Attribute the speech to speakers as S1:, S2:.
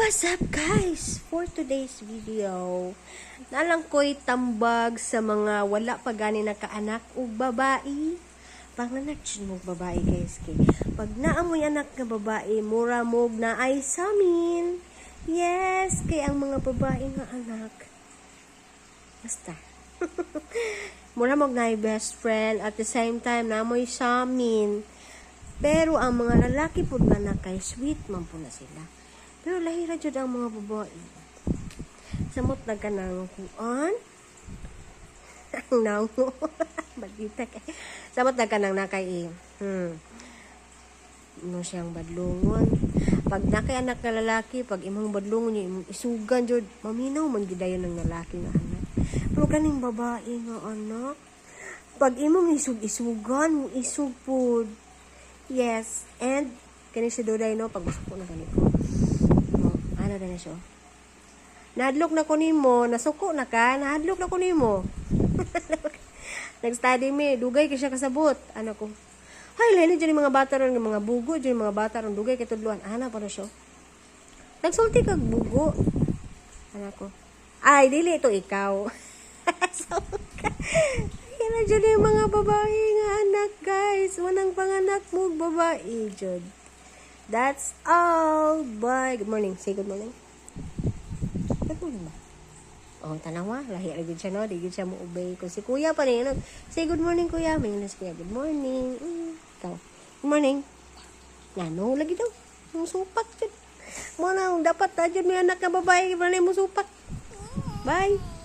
S1: What's up guys? For today's video, nalang ko'y tambag sa mga wala pa gani nakaanak o babae. Panganak mo babae guys kay. Pag naamoy anak nga babae, mura mog na ay samin. Yes, kay ang mga babae nga anak. Basta. Mura mog na ay best friend at the same time naamoy samin. Pero ang mga lalaki po na kay sweet man po na sila. Pero lahira jud ang mga babae. Samot na ka ng kuan. Ang nango. Balita kay. Samot na ka ng nakay Ano siyang badlungon. Pag nakay anak na lalaki, pag imong badlungon niya, imong isugan jud, maminaw man gid dayon ng lalaki nga anak. Pero kaning babae nga anak, pag imong isug-isugan, mo isug pud. Yes, and kani si Duday no pag gusto na ganito. Ano na siya? Nahadlok na ko nimo, nasuko na ka, nahadlok na ko nimo. Nag-study me, dugay kay siya kasabot. Ano ko? Hay, lain dyan yung mga bata ron, mga bugo, dyan yung mga bata ron, dugay kay tudluan. Ano pa na siya? Nagsulti kag bugo. Ano ko? Ay, dili ito ikaw. So, yan dyan yung mga babae nga anak, guys. Wanang panganak mo, babae, dyan. That's all. Bye. Good morning. Say good morning. Good morning ba? Oh, tanawa. Lahi agad siya, no? Di agad siya mo obey. Kung si kuya pa rin, no? Say good morning, kuya. May si kuya. Good morning. Ikaw. Good morning. Nano, lagi daw. Musupak dyan. Mo na, dapat na dyan may anak na babae. Mo supak. Bye.